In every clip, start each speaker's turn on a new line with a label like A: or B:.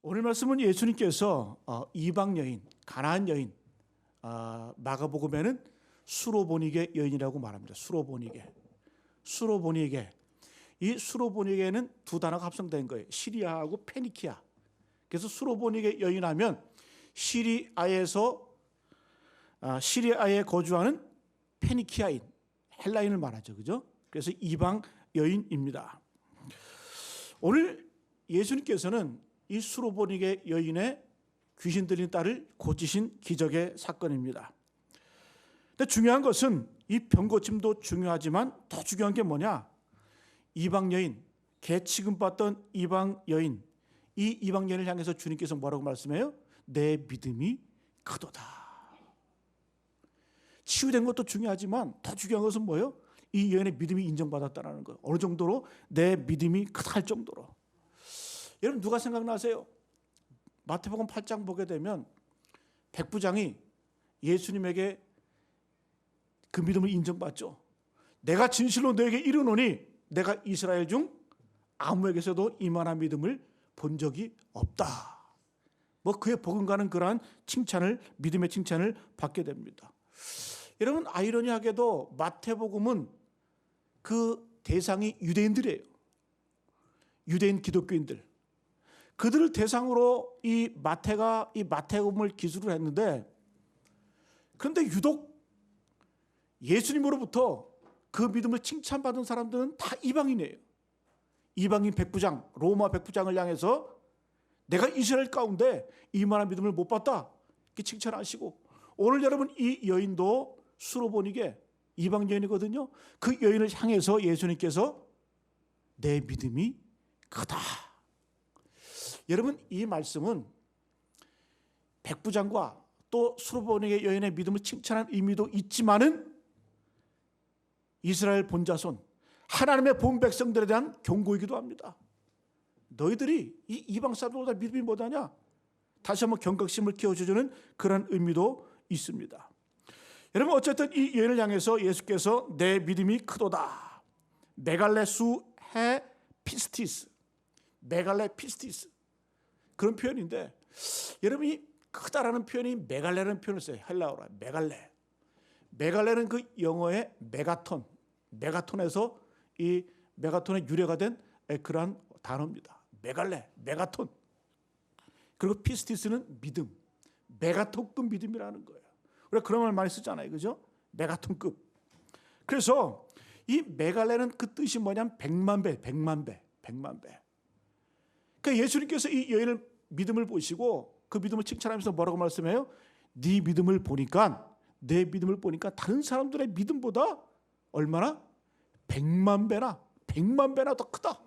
A: 오늘 말씀은 예수님께서 이방 여인, 가나안 여인, 마가복음에는 수로보니게 여인이라고 말합니다. 수로보니게. 이 수로보니게는 두 단어가 합성된 거예요. 시리아하고 페니키아. 그래서 수로보니게 여인하면 시리아에 거주하는 페니키아인, 헬라인을 말하죠. 그죠? 그래서 이방 여인입니다. 오늘 예수님께서는 이 수로보니게 여인의 귀신 들린 딸을 고치신 기적의 사건입니다. 근데 중요한 것은 이 병고침도 중요하지만 더 중요한 게 뭐냐? 이방 여인, 개 취급받던 이방 여인, 이 이방 여인을 향해서 주님께서 뭐라고 말씀해요? 내 믿음이 크도다. 치유된 것도 중요하지만 더 중요한 것은 뭐예요? 이 여인의 믿음이 인정받았다는 거예요. 어느 정도로? 내 믿음이 크다 할 정도로. 여러분 누가 생각나세요? 마태복음 8장 보게 되면 백부장이 예수님에게 그 믿음을 인정받죠. 내가 진실로 너에게 이르노니 내가 이스라엘 중 아무에게서도 이만한 믿음을 본 적이 없다. 그의 복음가는 그러한 칭찬을, 믿음의 칭찬을 받게 됩니다. 여러분 아이러니하게도 마태복음은 그 대상이 유대인들이에요. 유대인 기독교인들. 그들을 대상으로 이 마태가 이 마태복음을 기술을 했는데, 그런데 유독 예수님으로부터 그 믿음을 칭찬받은 사람들은 다 이방인이에요. 이방인 백부장, 로마 백부장을 향해서 내가 이스라엘 가운데 이만한 믿음을 못 봤다 이렇게 칭찬하시고, 오늘 여러분 이 여인도 수로보니게 이방 여인이거든요. 그 여인을 향해서 예수님께서 내 믿음이 크다. 여러분 이 말씀은 백부장과 또 수로보니게 여인의 믿음을 칭찬한 의미도 있지만은 이스라엘 본자손 하나님의 본 백성들에 대한 경고이기도 합니다. 너희들이 이 이방 사람들보다 믿음이 못하냐? 다시 한번 경각심을 키워주는 그런 의미도 있습니다. 여러분 어쨌든 이 여인을 향해서 예수께서 내 믿음이 크도다. 메갈레수 해 피스티스, 메갈레 피스티스 그런 표현인데, 여러분이 크다라는 표현이 메갈레라는 표현을 써요. 헬라어로 메갈레. 메갈레는 그 영어의 메가톤에서 이 메가톤의 유래가 된 그러한 단어입니다. 메갈레, 메가톤. 그리고 피스티스는 믿음, 메가톤급 믿음이라는 거예요. 우리가 그런 말 많이 쓰잖아요, 그죠? 메가톤급. 그래서 이 메갈레는 그 뜻이 뭐냐면 100만 배. 그러니까 예수님께서 이 여인을 믿음을 보시고 그 믿음을 칭찬하면서 뭐라고 말씀해요? 네 믿음을 보니까, 내 믿음을 보니까 다른 사람들의 믿음보다 얼마나? 100만 배나 더 크다.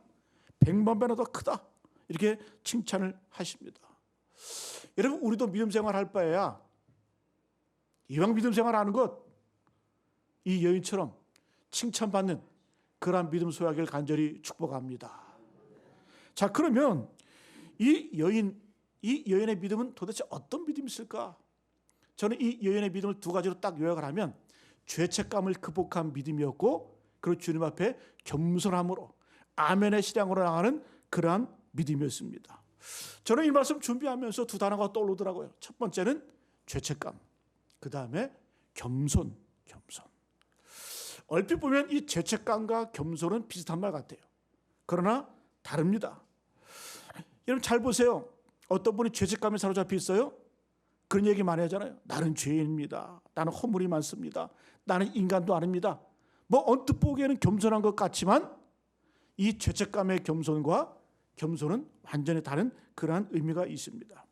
A: 100만 배나 더 크다. 이렇게 칭찬을 하십니다. 여러분 우리도 믿음 생활할 바에야 이왕 믿음 생활하는 것, 이 여인처럼 칭찬받는 그러한 믿음 소유하기를 간절히 축복합니다. 자, 그러면 이 여인의 믿음은 도대체 어떤 믿음이 있을까? 저는 이 여인의 믿음을 두 가지로 딱 요약을 하면 죄책감을 극복한 믿음이었고, 그리고 주님 앞에 겸손함으로 아멘의 신앙으로 나가는 그러한 믿음이었습니다. 저는 이 말씀 준비하면서 두 단어가 떠오르더라고요. 첫 번째는 죄책감, 그 다음에 겸손. 얼핏 보면 이 죄책감과 겸손은 비슷한 말 같아요. 그러나 다릅니다. 여러분 잘 보세요. 어떤 분이 죄책감에 사로잡혀 있어요? 그런 얘기 많이 하잖아요. 나는 죄인입니다. 나는 허물이 많습니다. 나는 인간도 아닙니다. 언뜻 보기에는 겸손한 것 같지만 이 죄책감의 겸손과 겸손은 완전히 다른 그러한 의미가 있습니다.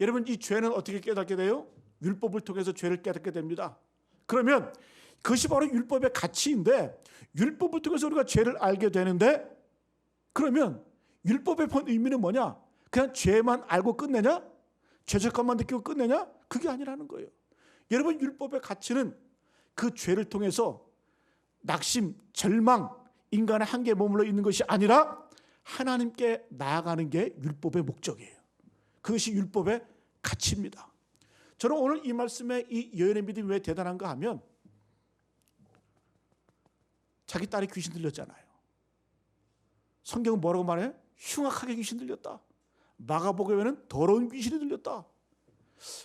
A: 여러분 이 죄는 어떻게 깨닫게 돼요? 율법을 통해서 죄를 깨닫게 됩니다. 그러면 그것이 바로 율법의 가치인데, 율법을 통해서 우리가 죄를 알게 되는데, 그러면 율법의 본 의미는 뭐냐? 그냥 죄만 알고 끝내냐? 죄책감만 느끼고 끝내냐? 그게 아니라는 거예요. 여러분 율법의 가치는 그 죄를 통해서 낙심, 절망, 인간의 한계에 머물러 있는 것이 아니라 하나님께 나아가는 게 율법의 목적이에요. 그것이 율법의 가치입니다. 저는 오늘 이 말씀에 이 여인의 믿음이 왜 대단한가 하면, 자기 딸이 귀신 들렸잖아요. 성경은 뭐라고 말해요? 흉악하게 귀신 들렸다. 마가복음에는 더러운 귀신이 들렸다.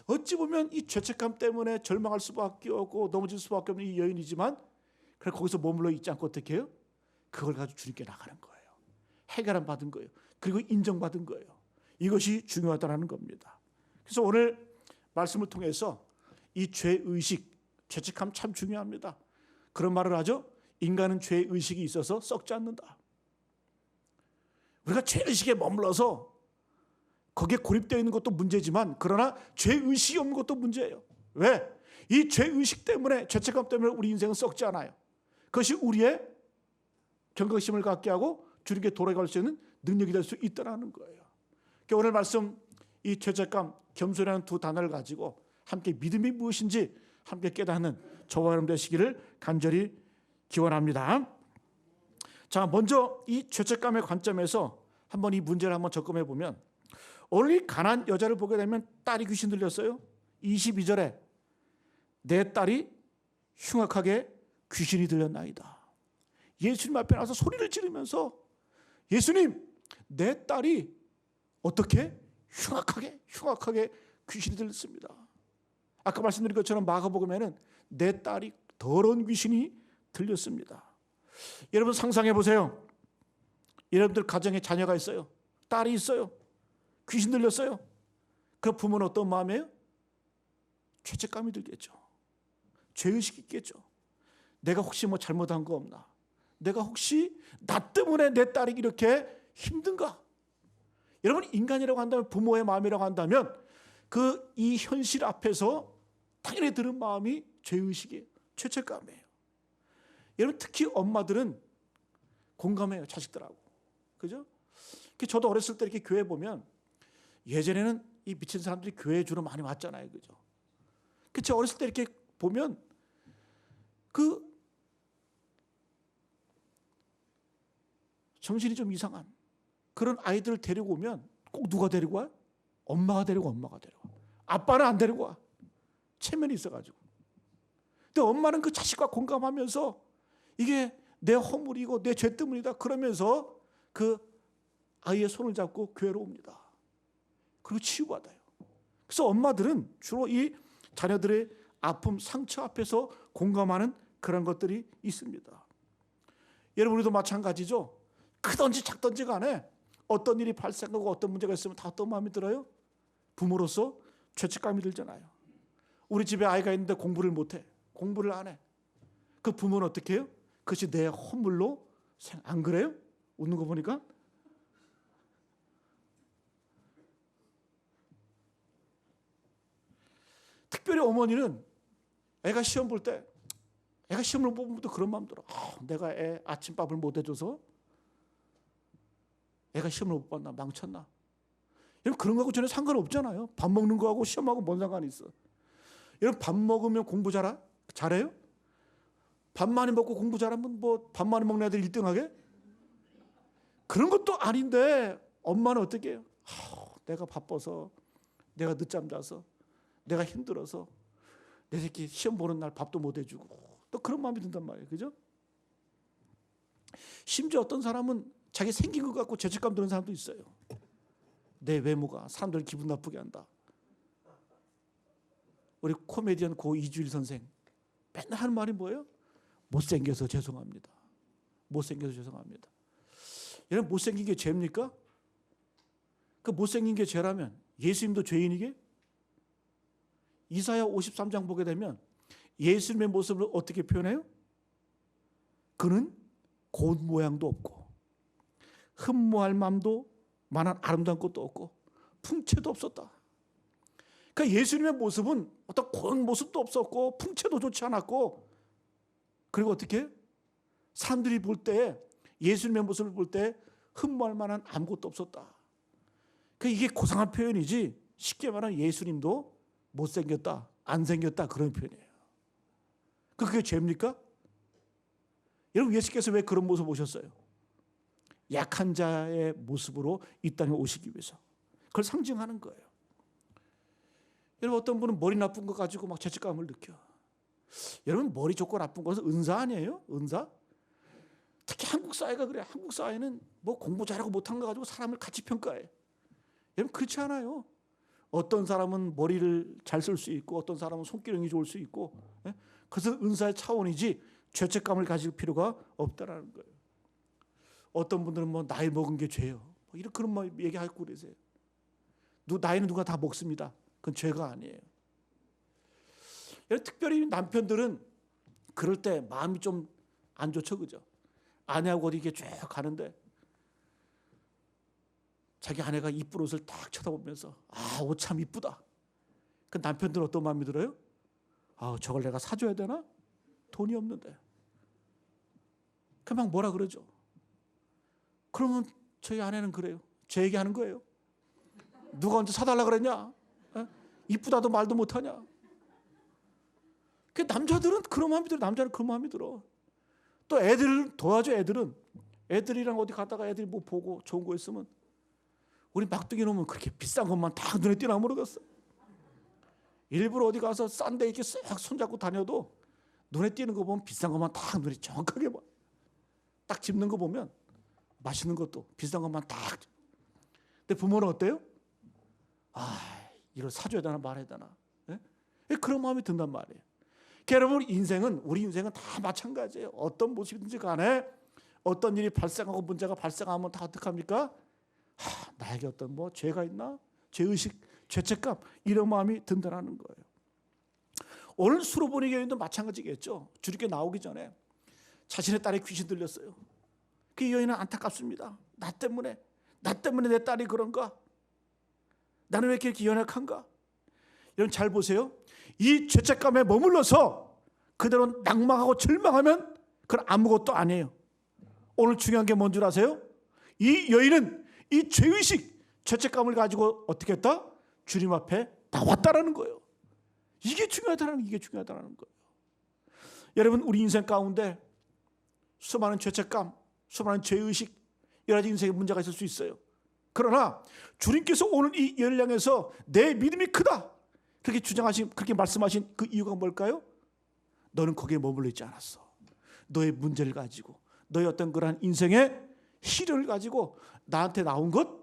A: 어찌 보면 이 죄책감 때문에 절망할 수밖에 없고 넘어질 수밖에 없는 이 여인이지만 그래 거기서 머물러 있지 않고 어떻게 해요? 그걸 가지고 주님께 나가는 거예요. 해결함 받은 거예요. 그리고 인정받은 거예요. 이것이 중요하다는 겁니다. 그래서 오늘 말씀을 통해서 이 죄의식, 죄책감 참 중요합니다. 그런 말을 하죠. 인간은 죄의식이 있어서 썩지 않는다. 우리가 죄의식에 머물러서 거기에 고립되어 있는 것도 문제지만 그러나 죄의식이 없는 것도 문제예요. 왜? 이 죄의식 때문에, 죄책감 때문에 우리 인생은 썩지 않아요. 그것이 우리의 경각심을 갖게 하고 주님께 돌아갈 수 있는 능력이 될 수 있다는 거예요. 그러니까 오늘 말씀 이 죄책감, 겸손이라는 두 단어를 가지고 함께 믿음이 무엇인지 함께 깨닫는 저와 여러분 되시기를 간절히 기원합니다. 자, 먼저 이 죄책감의 관점에서 한번 이 문제를 한번 접근해 보면 오늘 이 가난 여자를 보게 되면 딸이 귀신 들렸어요. 22절에 내 딸이 흉악하게 귀신이 들렸나이다. 예수님 앞에 나서 소리를 지르면서 예수님, 내 딸이 어떻게 흉악하게 귀신이 들렸습니다. 아까 말씀드린 것처럼 마가복음에는 내 딸이 더러운 귀신이 들렸습니다. 여러분 상상해 보세요. 여러분들 가정에 자녀가 있어요. 딸이 있어요. 귀신 들렸어요. 그 부모는 어떤 마음이에요? 죄책감이 들겠죠. 죄의식이 있겠죠. 내가 혹시 뭐 잘못한 거 없나? 내가 혹시 나 때문에 내 딸이 이렇게 힘든가? 여러분 인간이라고 한다면, 부모의 마음이라고 한다면 그 이 현실 앞에서 당연히 드는 마음이 죄의식이에요. 죄책감이에요. 여러분 특히 엄마들은 공감해요. 자식들하고. 그죠? 저도 어렸을 때 이렇게 교회 보면 예전에는 이 미친 사람들이 교회에 주로 많이 왔잖아요. 그죠? 제가 어렸을 때 이렇게 보면 그 정신이 좀 이상한 그런 아이들을 데리고 오면 꼭 누가 데리고 와요? 엄마가 데리고 와요. 아빠는 안 데리고 와. 체면이 있어가지고. 근데 엄마는 그 자식과 공감하면서 이게 내 허물이고 내 죄 때문이다 그러면서 그 아이의 손을 잡고 교회로 옵니다. 그리고 치유받아요. 그래서 엄마들은 주로 이 자녀들의 아픔, 상처 앞에서 공감하는 그런 것들이 있습니다. 여러분 우리도 마찬가지죠. 크든지 작든지 간에 어떤 일이 발생하고 어떤 문제가 있으면 다 어떤 마음이 들어요? 부모로서 죄책감이 들잖아요. 우리 집에 아이가 있는데 공부를 못해. 공부를 안 해. 그 부모는 어떻게 해요? 그것이 내 허물로 안 그래요? 웃는 거 보니까. 특별히 어머니는 애가 시험 볼 때, 애가 시험을 보면 또 그런 마음 들어. 내가 애 아침밥을 못 해줘서 애가 시험을 못 봤나, 망쳤나. 여러분 그런 거하고 전혀 상관없잖아요. 밥 먹는 거하고 시험하고 뭔 상관이 있어. 여러분 밥 먹으면 공부 잘해요? 밥 많이 먹고 공부 잘하면 뭐 밥 많이 먹는 애들 1등하게? 그런 것도 아닌데 엄마는 어떻게 해요? 내가 바빠서, 내가 늦잠 자서, 내가 힘들어서 내 새끼 시험 보는 날 밥도 못 해주고 또 그런 마음이 든단 말이에요. 그죠? 심지어 어떤 사람은 자기 생긴 것 같고 죄책감 드는 사람도 있어요. 내 외모가 사람들 기분 나쁘게 한다. 우리 코미디언 고 이주일 선생 맨날 하는 말이 뭐예요? 못생겨서 죄송합니다. 못생겨서 죄송합니다. 여러분 못생긴 게 죄입니까? 그 못생긴 게 죄라면 예수님도 죄인이게? 이사야 53장 보게 되면 예수님의 모습을 어떻게 표현해요? 그는 곧 모양도 없고 흠모할 마음도 만한 아름다운 것도 없고 풍채도 없었다. 그러니까 예수님의 모습은 어떤 고운 모습도 없었고 풍채도 좋지 않았고 그리고 어떻게 사람들이 볼 때 예수님의 모습을 볼 때 흠모할 만한 아무것도 없었다. 그러니까 이게 고상한 표현이지 쉽게 말하면 예수님도 못생겼다, 안 생겼다 그런 표현이에요. 그게 죄입니까? 여러분 예수께서 왜 그런 모습 오셨어요? 약한 자의 모습으로 이 땅에 오시기 위해서. 그걸 상징하는 거예요. 여러분 어떤 분은 머리 나쁜 거 가지고 막 죄책감을 느껴. 여러분 머리 좋고 나쁜 것은 은사 아니에요? 은사? 특히 한국 사회가 그래. 한국 사회는 뭐 공부 잘하고 못한 거 가지고 사람을 같이 평가해. 여러분 그렇지 않아요. 어떤 사람은 머리를 잘 쓸 수 있고 어떤 사람은 손기능이 좋을 수 있고, 예? 그것은 은사의 차원이지 죄책감을 가질 필요가 없다라는 거예요. 어떤 분들은 뭐 나이 먹은 게 죄요, 뭐 이런 그런 말 얘기하고 그러세요. 나이는 누가 다 먹습니다. 그건 죄가 아니에요. 특별히 남편들은 그럴 때 마음이 좀 안 좋죠, 그죠? 아내하고 어디 이렇게 쭉 가는데 자기 아내가 이쁜 옷을 딱 쳐다보면서 옷 참 이쁘다. 그 남편들은 어떤 마음이 들어요? 저걸 내가 사줘야 되나? 돈이 없는데. 그냥 뭐라 그러죠. 그러면 저희 아내는 그래요. 제 얘기하는 거예요. 누가 언제 사달라 그랬냐? 이쁘다도 말도 못하냐? 그 남자들은 그런 마음이 들어. 남자는 그런 마음이 들어. 또 애들을 도와줘. 애들이랑 어디 갔다가 애들이 뭐 보고 좋은 거 있으면 우리 막둥이 놈은 그렇게 비싼 것만 다 눈에 띄나 모르겠어. 일부러 어디 가서 싼 데 이렇게 싹 손잡고 다녀도 눈에 띄는 거 보면 비싼 것만 딱 눈에 정확하게 봐. 딱 집는 거 보면 맛있는 것도 비싼 것만 딱. 근데 부모는 어때요? 이걸 사줘야 되나 말해야 되나. 예? 그런 마음이 든단 말이에요. 여러분 우리 인생은 다 마찬가지예요. 어떤 모습이든지 간에 어떤 일이 발생하고 문제가 발생하면 다 어떡합니까? 나에게 어떤 뭐 죄가 있나? 죄의식, 죄책감 이런 마음이 든다는 거예요. 오늘 수로보니 여인도 마찬가지겠죠. 주님께 나오기 전에 자신의 딸에 귀신 들렸어요. 그 여인은 안타깝습니다. 나 때문에 내 딸이 그런가? 나는 왜 이렇게 연약한가? 여러분 잘 보세요. 이 죄책감에 머물러서 그대로 낙망하고 절망하면 그건 아무것도 아니에요. 오늘 중요한 게 뭔 줄 아세요? 이 여인은 이 죄의식, 죄책감을 가지고 어떻게 했다? 주님 앞에 나왔다라는 거예요. 이게 중요하다는 거예요. 여러분 우리 인생 가운데 수많은 죄책감, 수많은 죄의식, 여러 가지 인생에 문제가 있을 수 있어요. 그러나 주님께서 오늘 이 여인을 향해서 내 믿음이 크다 그렇게 주장하신, 그렇게 말씀하신 그 이유가 뭘까요? 너는 거기에 머물러 있지 않았어. 너의 문제를 가지고, 너의 어떤 그러한 인생의 시련을 가지고 나한테 나온 것.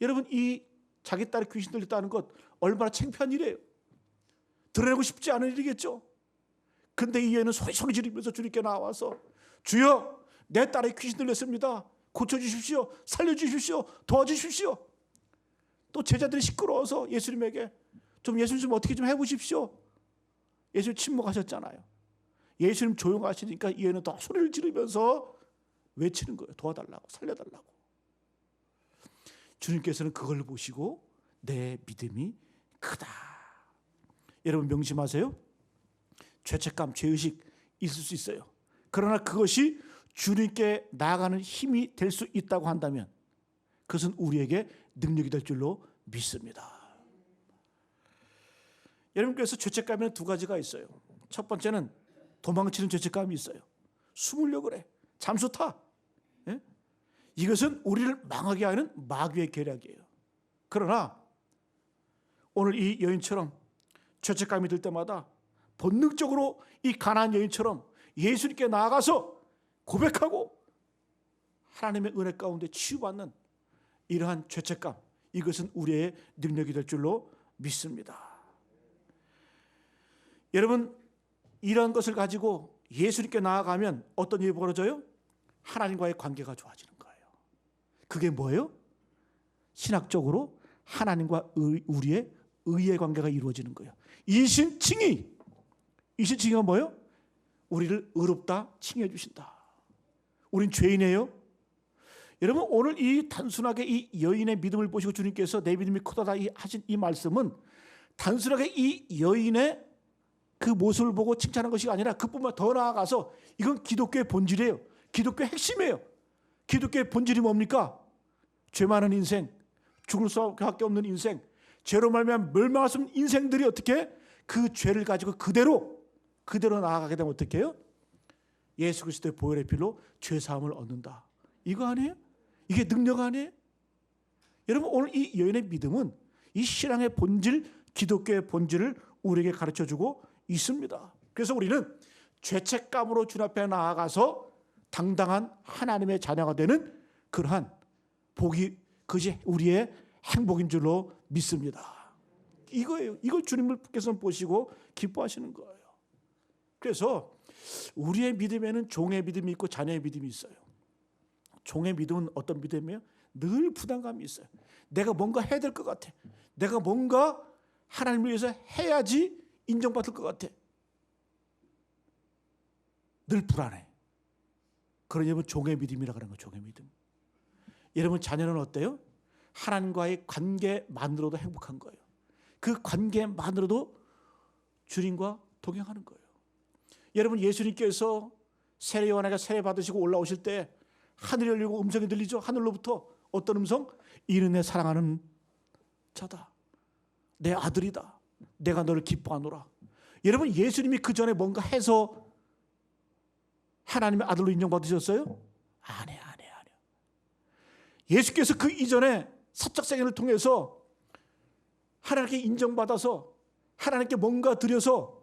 A: 여러분 이 자기 딸이 귀신 들렸다는 것 얼마나 창피한 일이에요. 드러내고 싶지 않은 일이겠죠. 근데 이 여인은 소리 지르면서 주님께 나와서 주여 내 딸이 귀신 들렸습니다. 고쳐주십시오. 살려주십시오. 도와주십시오. 또 제자들이 시끄러워서 예수님에게 예수님 좀 어떻게 좀 해보십시오. 예수님 침묵하셨잖아요. 예수님 조용하시니까 이 여인은 더 소리를 지르면서 외치는 거예요. 도와달라고, 살려달라고. 주님께서는 그걸 보시고 내 믿음이 크다. 여러분 명심하세요. 죄책감, 죄의식 있을 수 있어요. 그러나 그것이 주님께 나아가는 힘이 될 수 있다고 한다면 그것은 우리에게 능력이 될 줄로 믿습니다. 여러분께서 죄책감에는 두 가지가 있어요. 첫 번째는 도망치는 죄책감이 있어요. 숨으려고 그래. 잠수 타. 예? 이것은 우리를 망하게 하는 마귀의 계략이에요. 그러나 오늘 이 여인처럼 죄책감이 들 때마다 본능적으로 이 가난한 여인처럼 예수님께 나아가서 고백하고 하나님의 은혜 가운데 치유받는 이러한 죄책감, 이것은 우리의 능력이 될 줄로 믿습니다. 여러분 이러한 것을 가지고 예수님께 나아가면 어떤 일이 벌어져요? 하나님과의 관계가 좋아지는 거예요. 그게 뭐예요? 신학적으로 하나님과 우리의 의의 관계가 이루어지는 거예요. 이신칭의가 뭐예요? 우리를 의롭다 칭해 주신다. 우린 죄인이에요. 여러분 오늘 이 단순하게 이 여인의 믿음을 보시고 주님께서 내 믿음이 크다 하신 이 말씀은 단순하게 이 여인의 그 모습을 보고 칭찬한 것이 아니라 그뿐만 더 나아가서 이건 기독교의 본질이에요. 기독교의 핵심이에요. 기독교의 본질이 뭡니까? 죄 많은 인생, 죽을 수밖에 없는 인생, 죄로 말미암아 멸망할 수 없는 인생들이 어떻게 그 죄를 가지고 그대로 나아가게 되면 어떻게 해요? 예수 그리스도의 보혈의 피로 죄 사함을 얻는다. 이거 아니에요? 이게 능력 아니에요? 여러분 오늘 이 여인의 믿음은 이 신앙의 본질, 기독교의 본질을 우리에게 가르쳐주고 있습니다. 그래서 우리는 죄책감으로 주님 앞에 나아가서 당당한 하나님의 자녀가 되는 그러한 복이, 그것이 우리의 행복인 줄로 믿습니다. 이거예요. 이걸 주님께서 보시고 기뻐하시는 거예요. 그래서 우리의 믿음에는 종의 믿음이 있고 자녀의 믿음이 있어요. 종의 믿음은 어떤 믿음이에요? 늘 부담감이 있어요. 내가 뭔가 해야 될 것 같아. 내가 뭔가 하나님을 위해서 해야지 인정받을 것 같아. 늘 불안해. 그러냐면 종의 믿음이라 그런 거예요. 종의 믿음. 여러분 자녀는 어때요? 하나님과의 관계만으로도 행복한 거예요. 그 관계만으로도 주님과 동행하는 거예요. 여러분 예수님께서 세례 요한에게 세례 받으시고 올라오실 때 하늘이 열리고 음성이 들리죠. 하늘로부터 어떤 음성? 이는 내 사랑하는 자다. 내 아들이다. 내가 너를 기뻐하노라. 여러분 예수님이 그 전에 뭔가 해서 하나님의 아들로 인정받으셨어요? 아니에요. 예수께서 그 이전에 사적 생애를 통해서 하나님께 인정받아서 하나님께 뭔가 드려서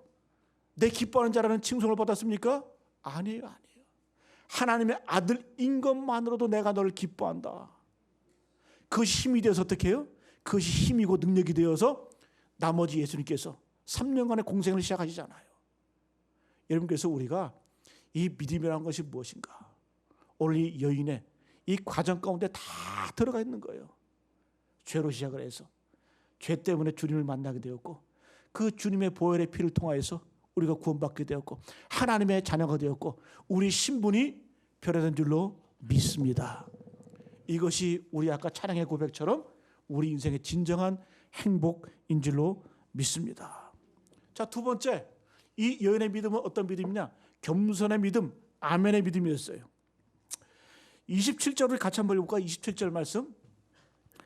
A: 내 기뻐하는 자라는 칭송을 받았습니까? 아니에요. 하나님의 아들인 것만으로도 내가 너를 기뻐한다. 그것이 힘이 되어서 어떻게 해요? 그것이 힘이고 능력이 되어서 나머지 예수님께서 3년간의 공생을 시작하시잖아요. 여러분 그래서 우리가 이 믿음이라는 것이 무엇인가? 오늘 이 여인의 이 과정 가운데 다 들어가 있는 거예요. 죄로 시작을 해서 죄 때문에 주님을 만나게 되었고 그 주님의 보혈의 피를 통하여서 우리가 구원받게 되었고 하나님의 자녀가 되었고 우리 신분이 변화된 줄로 믿습니다. 이것이 우리 아까 찬양의 고백처럼 우리 인생의 진정한 행복인 줄로 믿습니다. 자, 두 번째, 이 여인의 믿음은 어떤 믿음이냐? 겸손의 믿음, 아멘의 믿음이었어요. 27절을 같이 한번 읽어볼까요? 27절 말씀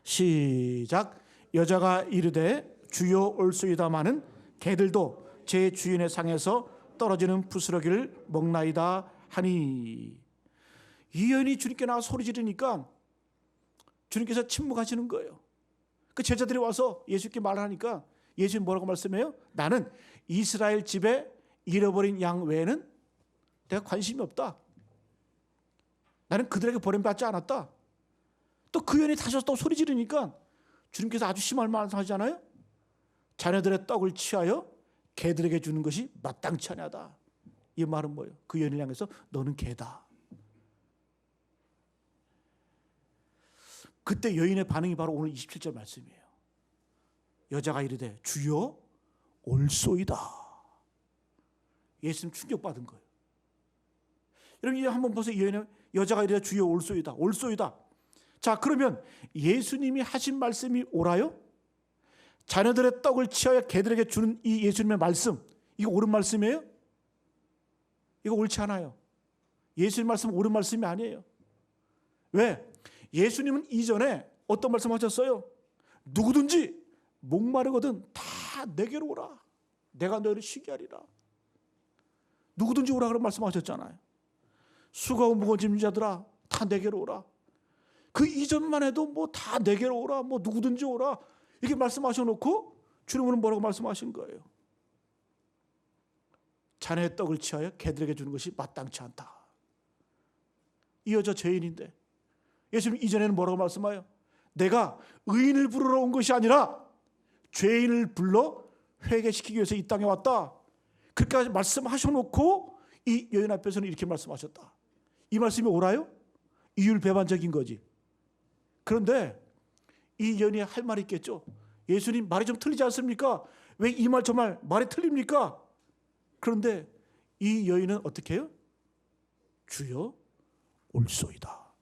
A: 시작. 여자가 이르되 주여 올소이다마는 개들도 제 주인의 상에서 떨어지는 부스러기를 먹나이다 하니. 이 여인이 주님께 나와 소리 지르니까 주님께서 침묵하시는 거예요. 그 제자들이 와서 예수께 말하니까 예수님 뭐라고 말씀해요? 나는 이스라엘 집에 잃어버린 양 외에는 내가 관심이 없다. 나는 그들에게 버림받지 않았다. 또 그 여인이 다시 또 소리 지르니까 주님께서 아주 심한 말씀하시잖아요. 자녀들의 떡을 취하여 개들에게 주는 것이 마땅치 아니하다. 이 말은 뭐예요? 그 여인을 향해서 너는 개다. 그때 여인의 반응이 바로 오늘 27절 말씀이에요. 여자가 이르되 주여 올소이다. 예수님 충격받은 거예요. 여러분 이제 한번 보세요. 이 여자가 이르되 주여 올소이다. 올소이다. 자, 그러면 예수님이 하신 말씀이 옳아요? 자녀들의 떡을 취하여 개들에게 주는 이 예수님의 말씀, 이거 옳은 말씀이에요? 이거 옳지 않아요. 예수님 말씀은 옳은 말씀이 아니에요. 왜? 예수님은 이전에 어떤 말씀하셨어요? 누구든지 목마르거든 다 내게로 오라. 내가 너희를 쉬게 하리라. 누구든지 오라 그런 말씀하셨잖아요. 수고하고 무거운 짐진 자들아 다 내게로 오라. 그 이전만 해도 뭐 다 내게로 오라. 뭐 누구든지 오라. 이렇게 말씀하셔놓고 주님은 뭐라고 말씀하신 거예요? 자네의 떡을 취하여 개들에게 주는 것이 마땅치 않다. 이 여자 죄인인데 예수님 이전에는 뭐라고 말씀하여? 내가 의인을 부르러 온 것이 아니라 죄인을 불러 회개시키기 위해서 이 땅에 왔다. 그렇게 말씀하셔놓고 이 여인 앞에서는 이렇게 말씀하셨다. 이 말씀이 옳아요? 이율배반적인 거지. 그런데 이 여인이 할 말이 있겠죠. 예수님 말이 좀 틀리지 않습니까? 왜 이 말 저 말이 틀립니까? 그런데 이 여인은 어떻게 해요? 주여 올소이다.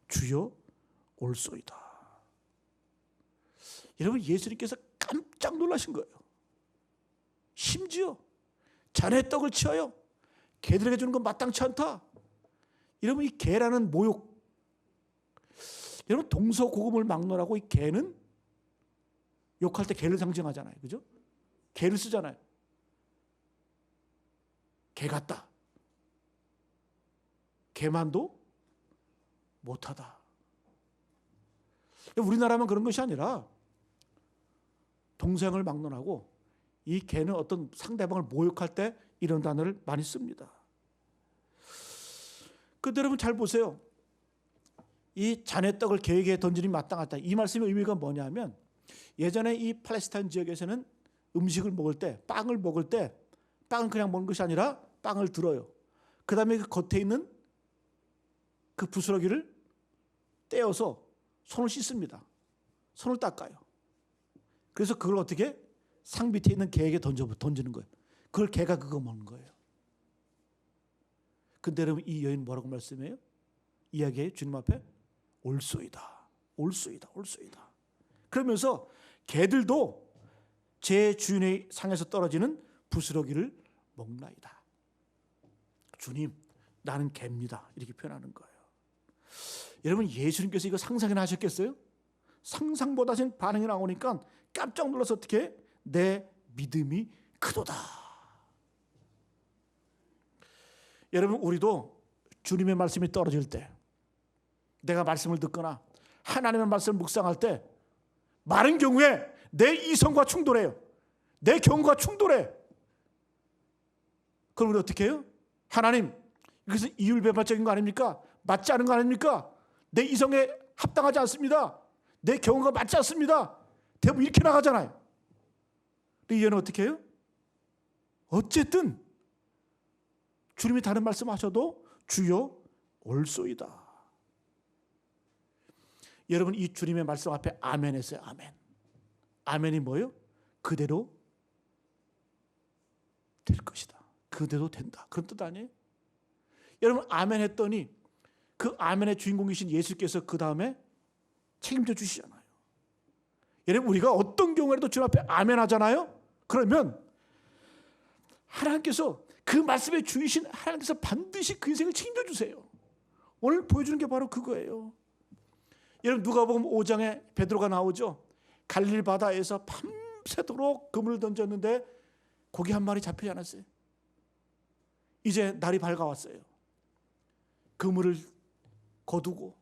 A: 주여 올소이다. 여러분 예수님께서 깜짝 놀라신 거예요. 심지어 자네 떡을 취하여 개들에게 주는 건 마땅치 않다. 여러분 이 개라는 모욕, 여러분 동서고금을 막론하고 이 개는 욕할 때 개를 상징하잖아요. 그죠? 개를 쓰잖아요. 개 같다. 개만도 못하다. 우리나라만 그런 것이 아니라 동생을 막론하고 이 개는 어떤 상대방을 모욕할 때 이런 단어를 많이 씁니다. 근데 여러분 잘 보세요. 이 잔해떡을 개에게 던지니 마땅하다. 이 말씀의 의미가 뭐냐면 예전에 이 팔레스타인 지역에서는 음식을 먹을 때, 빵을 먹을 때 빵은 그냥 먹는 것이 아니라 빵을 들어요. 그 다음에 그 겉에 있는 그 부스러기를 떼어서 손을 씻습니다. 손을 닦아요. 그래서 그걸 어떻게? 상 밑에 있는 개에게 던지는 거예요. 그걸 개가 그거 먹는 거예요. 근데 여러분 이 여인 뭐라고 말씀해요? 이야기해요. 주님 앞에 올소이다. 올소이다. 올소이다. 그러면서 개들도 제 주인의 상에서 떨어지는 부스러기를 먹나이다. 주님, 나는 개입니다. 이렇게 표현하는 거예요. 여러분 예수님께서 이거 상상이나 하셨겠어요? 상상보다 반응이 나오니까 깜짝 놀라서 어떻게? 내 믿음이 크도다. 여러분 우리도 주님의 말씀이 떨어질 때, 내가 말씀을 듣거나 하나님의 말씀을 묵상할 때 많은 경우에 내 이성과 충돌해요. 내 경우가 충돌해. 그럼 우리 어떻게 해요? 하나님, 이것은 이율배반적인 거 아닙니까? 맞지 않은 거 아닙니까? 내 이성에 합당하지 않습니다. 내 경우가 맞지 않습니다. 대부분 이렇게 나가잖아요. 근데 얘는 어떻게 해요? 어쨌든 주님이 다른 말씀 하셔도 주여 올소이다. 여러분 이 주님의 말씀 앞에 아멘 했어요. 아멘. 아멘이 뭐예요? 그대로 될 것이다. 그대로 된다. 그런 뜻 아니에요? 여러분 아멘 했더니 그 아멘의 주인공이신 예수께서 그 다음에 책임져 주시잖아요. 여러분 우리가 어떤 경우에도 주님 앞에 아멘 하잖아요. 그러면 하나님께서 그 말씀의 주이신 하나님께서 반드시 그 인생을 책임져 주세요. 오늘 보여주는 게 바로 그거예요. 여러분 누가복음 5장에 베드로가 나오죠. 갈릴리 바다에서 밤새도록 그물을 던졌는데 고기 한 마리 잡히지 않았어요. 이제 날이 밝아왔어요. 그물을 거두고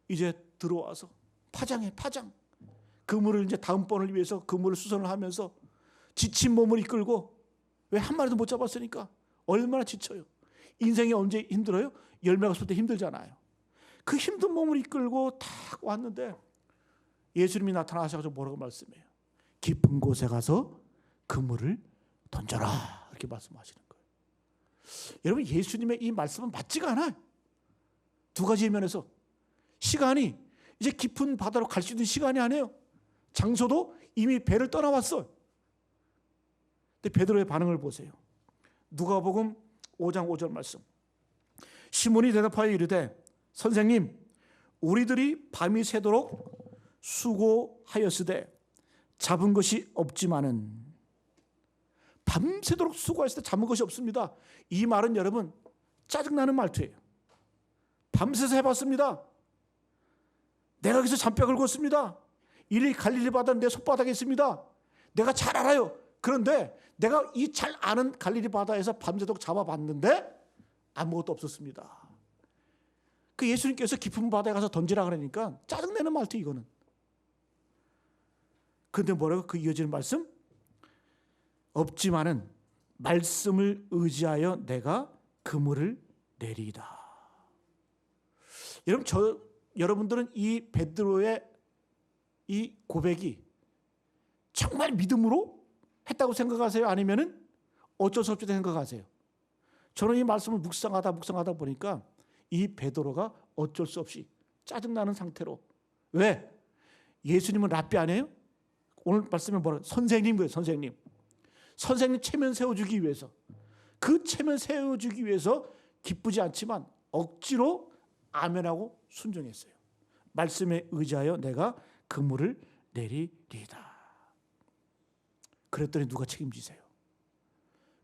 A: 이제 들어와서 파장해 파장. 그물을 이제 다음번을 위해서 그물을 수선을 하면서 지친 몸을 이끌고, 왜 한 마리도 못 잡았으니까 얼마나 지쳐요. 인생이 언제 힘들어요? 열매가 없을 때 힘들잖아요. 그 힘든 몸을 이끌고 탁 왔는데 예수님이 나타나셔서 뭐라고 말씀해요? 깊은 곳에 가서 그물을 던져라. 이렇게 말씀하시는 거예요. 여러분 예수님의 이 말씀은 맞지가 않아요. 두 가지 면에서 시간이 이제 깊은 바다로 갈 수 있는 시간이 아니에요. 장소도 이미 배를 떠나왔어요. 근데 베드로의 반응을 보세요. 누가복음 5장 5절 말씀. 시몬이 대답하여 이르되 선생님, 우리들이 밤이 새도록 수고하였으되 잡은 것이 없지만은. 밤새도록 수고하였을 때 잡은 것이 없습니다. 이 말은 여러분 짜증나는 말투예요. 밤새서 해봤습니다. 내가 여기서 잔뼈 긁었습니다. 이 갈릴리 바다는 내 손바닥에 있습니다. 내가 잘 알아요. 그런데 내가 이 잘 아는 갈릴리 바다에서 밤새도록 잡아봤는데 아무것도 없었습니다. 그 예수님께서 깊은 바다에 가서 던지라 그러니까 짜증내는 말투 이거는. 그런데 뭐라고 그 이어지는 말씀? 없지만은 말씀을 의지하여 내가 그물을 내리이다. 여러분들은 이 베드로의 이 고백이 정말 믿음으로 했다고 생각하세요? 아니면은 어쩔 수 없이 생각하세요? 저는 이 말씀을 묵상하다 보니까 이 베드로가 어쩔 수 없이 짜증나는 상태로. 왜? 예수님은 랍비 아니에요? 오늘 말씀에 뭐라? 선생님 그래요. 선생님. 선생님 체면 세워주기 위해서, 그 체면 세워주기 위해서 기쁘지 않지만 억지로 아멘하고 순종했어요. 말씀에 의지하여 내가 그물을 내리리이다. 그랬더니 누가 책임지세요?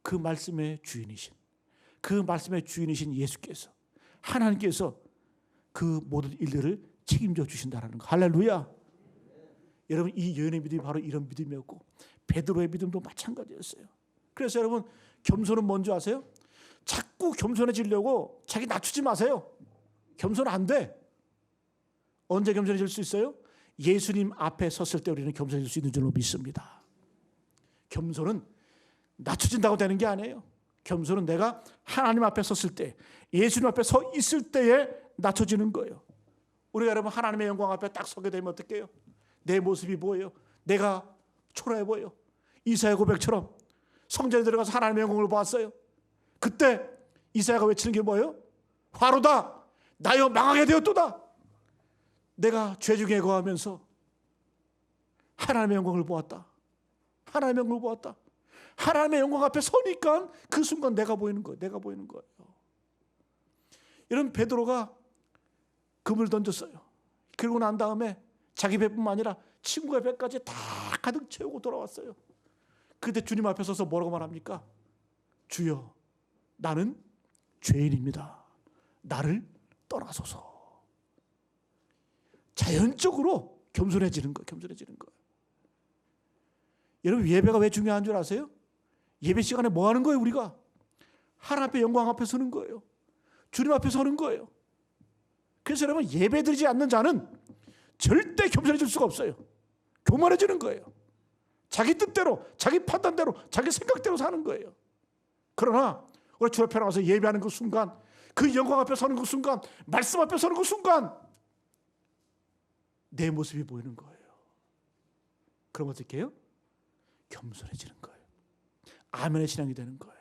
A: 그 말씀의 주인이신, 그 말씀의 주인이신 예수께서, 하나님께서 그 모든 일들을 책임져 주신다는 거. 할렐루야. 여러분 이 여인의 믿음이 바로 이런 믿음이었고 베드로의 믿음도 마찬가지였어요. 그래서 여러분 겸손은 뭔지 아세요? 자꾸 겸손해지려고 자기 낮추지 마세요. 겸손 안 돼. 언제 겸손해질 수 있어요? 예수님 앞에 섰을 때 우리는 겸손해질 수 있는 줄로 믿습니다. 겸손은 낮춰진다고 되는 게 아니에요. 겸손은 내가 하나님 앞에 섰을 때, 예수님 앞에 서 있을 때에 낮춰지는 거예요. 우리가 여러분 하나님의 영광 앞에 딱 서게 되면 어떡해요? 내 모습이 보여요. 내가 초라해 보여요. 이사야 고백처럼 성전에 들어가서 하나님의 영광을 보았어요. 그때 이사야가 외치는 게 뭐예요? 화로다 나여 망하게 되었도다. 내가 죄 중에 거하면서 하나님의 영광을 보았다. 하나님의 영광을 보았다. 하나님의 영광 앞에 서니까 그 순간 내가 보이는 거예요. 내가 보이는 거예요. 이런 베드로가 금을 던졌어요. 그리고 난 다음에 자기 배뿐만 아니라 친구의 배까지 다 가득 채우고 돌아왔어요. 그때 주님 앞에 서서 뭐라고 말합니까? 주여 나는 죄인입니다. 나를 떠나소서. 자연적으로 겸손해지는 거예요. 겸손해지는 거예요. 여러분 예배가 왜 중요한 줄 아세요? 예배 시간에 뭐 하는 거예요? 우리가 하나님 앞에 영광 앞에 서는 거예요. 주님 앞에 서는 거예요. 그래서 여러분 예배 드리지 않는 자는 절대 겸손해질 수가 없어요. 교만해지는 거예요. 자기 뜻대로 자기 판단대로 자기 생각대로 사는 거예요. 그러나 우리 주 앞에 나와서 예배하는 그 순간 그 영광 앞에 서는 그 순간 말씀 앞에 서는 그 순간 내 모습이 보이는 거예요. 그럼 어떻게 해요? 겸손해지는 거예요. 아멘의 신앙이 되는 거예요.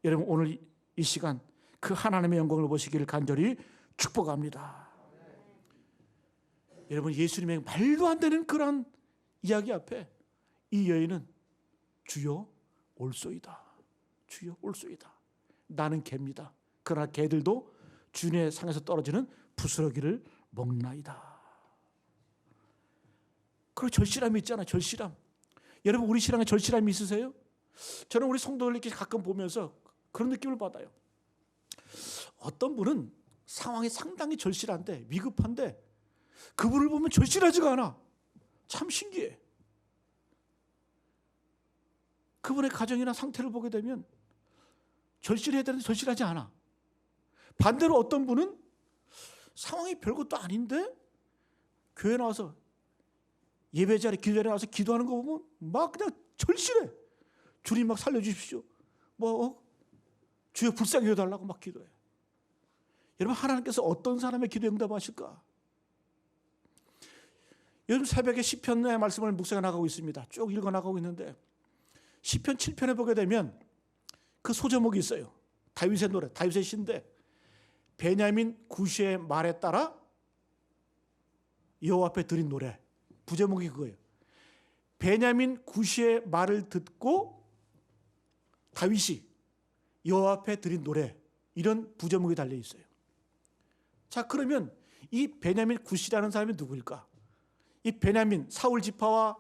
A: 여러분 오늘 이 시간 그 하나님의 영광을 보시기를 간절히 축복합니다. 여러분 예수님의 말도 안 되는 그런 이야기 앞에 이 여인은 주여 올소이다. 주여 올소이다. 나는 개입니다. 그러나 개들도 주님의 상에서 떨어지는 부스러기를 먹나이다. 그리고 절실함이 있잖아요. 절실함. 여러분 우리 신앙에 절실함이 있으세요? 저는 우리 성도들 이렇게 가끔 보면서 그런 느낌을 받아요. 어떤 분은 상황이 상당히 절실한데 위급한데 그분을 보면 절실하지가 않아. 참 신기해. 그분의 가정이나 상태를 보게 되면 절실해야 되는데 절실하지 않아. 반대로 어떤 분은 상황이 별것도 아닌데 교회 나와서 예배 자리 기도 자리에 나와서 기도하는 거 보면 막 그냥 절실해. 주님 막 살려주십시오. 주여 불쌍히 여달라고 막 기도해. 여러분 하나님께서 어떤 사람의 기도 응답하실까? 요즘 새벽에 시편의 말씀을 묵상해 나가고 있습니다. 쭉 읽어 나가고 있는데 시편 7편에 보게 되면 그 소제목이 있어요. 다윗의 노래, 다윗의 시인데 베냐민 구시의 말에 따라 여호와 앞에 드린 노래. 부제목이 그거예요. 베냐민 구시의 말을 듣고 다윗이 여호와 앞에 드린 노래. 이런 부제목이 달려 있어요. 자, 그러면 이 베냐민 구시라는 사람이 누구일까? 이 베냐민 사울 지파와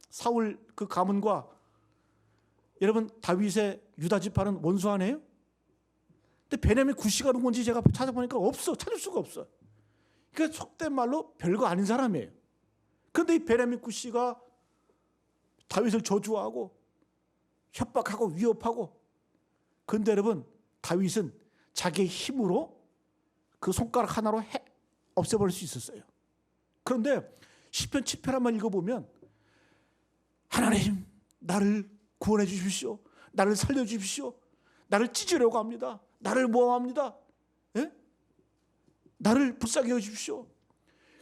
A: 사울 그 가문과 여러분 다윗의 유다 지파는 원수 아니에요? 근데 베냐민 구시가 누군지 제가 찾아보니까 없어. 찾을 수가 없어. 그러니까 속된 말로 별거 아닌 사람이에요. 그런데 이 베냐민 구시가 다윗을 저주하고 협박하고 위협하고, 그런데 여러분 다윗은 자기의 힘으로 그 손가락 하나로 없애버릴 수 있었어요. 그런데 시편 10편 한번 읽어보면 하나님 나를 구원해 주십시오. 나를 살려 주십시오. 나를 찢으려고 합니다. 나를 모함합니다. 예? 나를 불쌍히 여주십시오.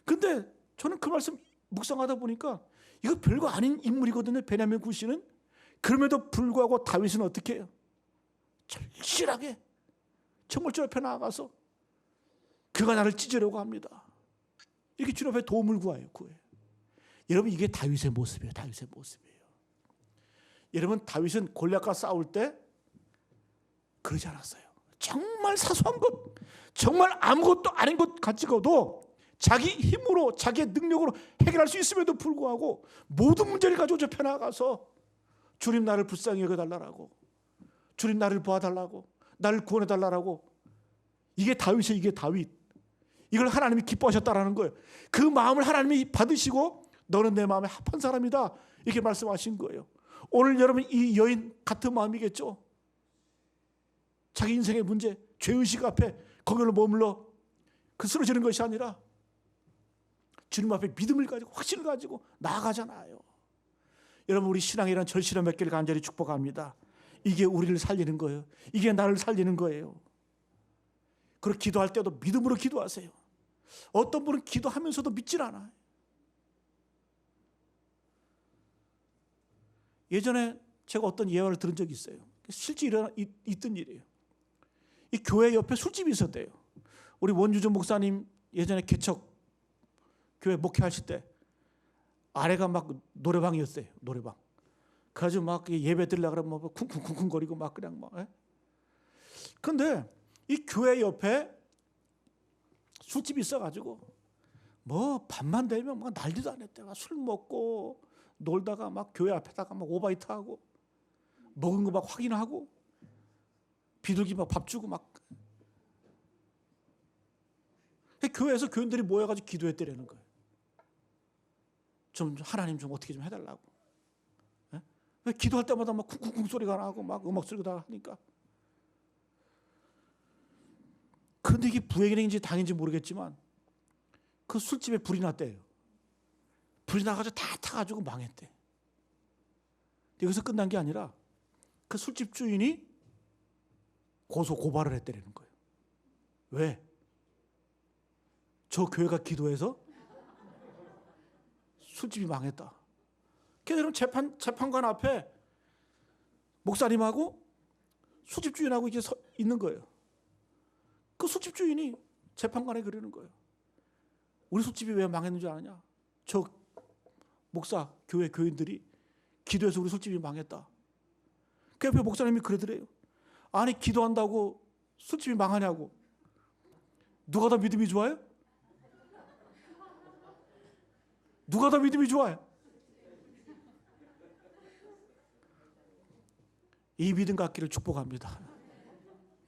A: 그런데 저는 그 말씀 묵상하다 보니까 이거 별거 아닌 인물이거든요. 베냐민 구시는. 그럼에도 불구하고 다윗은 어떻게 해요? 절실하게 정말주 앞에 나아가서 그가 나를 찢으려고 합니다. 이렇게 주님 앞에 도움을 구해요. 여러분 이게 다윗의 모습이에요. 다윗의 모습이에요. 여러분 다윗은 골리앗과 싸울 때 그러지 않았어요. 정말 사소한 것, 정말 아무것도 아닌 것 가지고도 자기 힘으로 자기의 능력으로 해결할 수 있음에도 불구하고 모든 문제를 가지고 저 펴나가서 주님 나를 불쌍히 여겨달라고, 주님 나를 봐달라고, 나를 구원해달라고. 이게 다윗이에요. 이게 다윗. 이걸 하나님이 기뻐하셨다라는 거예요. 그 마음을 하나님이 받으시고 너는 내 마음에 합한 사람이다 이렇게 말씀하신 거예요. 오늘 여러분 이 여인 같은 마음이겠죠. 자기 인생의 문제, 죄의식 앞에 거기로 머물러 그 쓰러지는 것이 아니라 주님 앞에 믿음을 가지고 확신을 가지고 나아가잖아요. 여러분 우리 신앙이란 절실함 몇 개를 간절히 축복합니다. 이게 우리를 살리는 거예요. 이게 나를 살리는 거예요. 그리고 기도할 때도 믿음으로 기도하세요. 어떤 분은 기도하면서도 믿질 않아요. 예전에 제가 어떤 예화를 들은 적이 있어요. 실제 있던 일이에요. 이 교회 옆에 술집이 있었대요. 우리 원유준 목사님 예전에 개척 교회 목회하실 때 아래가 막 노래방이었어요. 노래방. 그래가지고 막 예배 드리려고 그러면 뭐 쿵쿵쿵쿵거리고 막 그냥 막. 그런데 이 교회 옆에 술집이 있어가지고 뭐 밤만 되면 막 난리도 안 했대. 술 먹고 놀다가 막 교회 앞에다가 막 오바이트 하고 먹은 거 막 확인하고 비둘기 막 밥 주고 막. 교회에서 교인들이 모여가지고 기도했대라는 거예요. 좀 하나님 좀 어떻게 좀 해달라고. 왜 기도할 때마다 막 쿵쿵쿵 소리가 나고 막 음악 소리가 하니까. 그런데 이게 부행인지 당인지 모르겠지만 그 술집에 불이 났대요. 불이 나가지고 다 타가지고 망했대. 여기서 끝난 게 아니라 그 술집 주인이 고발을 했다는 거예요. 왜? 저 교회가 기도해서 술집이 망했다. 그래서 재판관 앞에 목사님하고 술집 주인하고 이제 있는 거예요. 그 술집 주인이 재판관에 그러는 거예요. 우리 술집이 왜 망했는 줄 아느냐? 저 목사, 교회 교인들이 기도해서 우리 술집이 망했다. 그 옆에 목사님이 그러더래요. 아니 기도한다고 술집이 망하냐고. 누가 더 믿음이 좋아요? 누가 더 믿음이 좋아요? 이 믿음 갖기를 축복합니다.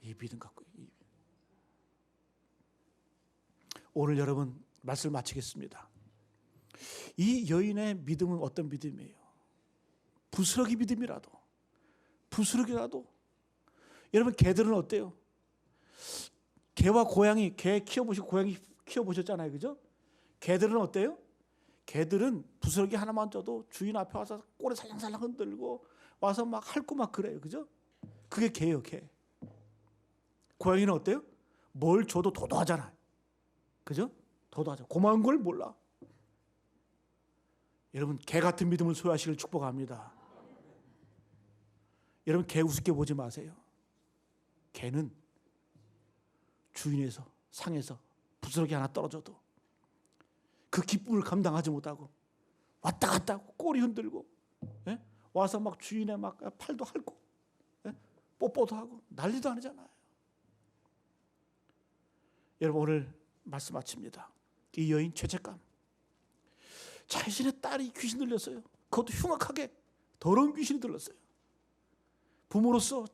A: 이 믿음 갖고. 오늘 여러분 말씀을 마치겠습니다. 이 여인의 믿음은 어떤 믿음이에요? 부스러기 믿음이라도, 부스러기라도. 여러분 개들은 어때요? 개와 고양이, 개 키워보시고 고양이 키워보셨잖아요, 그죠? 개들은 어때요? 개들은 부스러기 하나만 쪄도 주인 앞에 와서 꼬리 살랑살랑 흔들고 와서 막 핥고 막 그래요, 그죠? 그게 개예요, 개. 고양이는 어때요? 뭘 줘도 도도하잖아요, 그죠? 도도하죠. 고마운 걸 몰라. 여러분 개 같은 믿음을 소유하시길 축복합니다. 여러분 개 우습게 보지 마세요. 개는 주인에서 상에서 부스러기 하나 떨어져도 그 기쁨을 감당하지 못하고 왔다 갔다 하고 꼬리 흔들고 와서 막 주인의 막 팔도 핥고 뽀뽀도 하고 난리도 아니잖아요. 여러분 오늘 말씀 마칩니다. 이 여인 죄책감. 자신의 딸이 귀신 들렸어요. 그것도 흉악하게 더러운 귀신이 들렸어요. 부모로서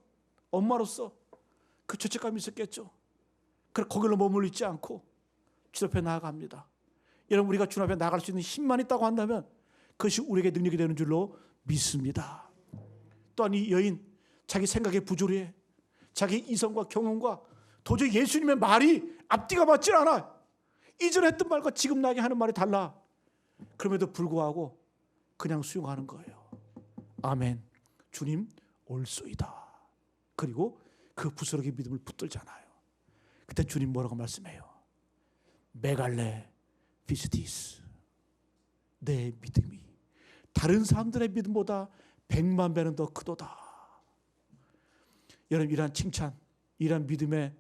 A: 엄마로서 그 죄책감이 있었겠죠. 그래서 거기로 머물러 있지 않고 주 앞에 나아갑니다. 여러분 우리가 주 앞에 나아갈 수 있는 힘만 있다고 한다면 그것이 우리에게 능력이 되는 줄로 믿습니다. 또한 이 여인 자기 생각에 부조리해. 자기 이성과 경험과 도저히 예수님의 말이 앞뒤가 맞질 않아. 이전에 했던 말과 지금 나에게 하는 말이 달라. 그럼에도 불구하고 그냥 수용하는 거예요. 아멘. 주님 올소이다. 그리고 그 부스러기 믿음을 붙들잖아요. 그때 주님 뭐라고 말씀해요? 메갈레 피스티스. 내 믿음이 다른 사람들의 믿음보다 100만 배는 더 크도다. 여러분 이러한 칭찬, 이러한 믿음의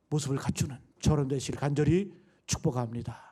A: 모습을 갖추는 저런 되시길 간절히 축복합니다.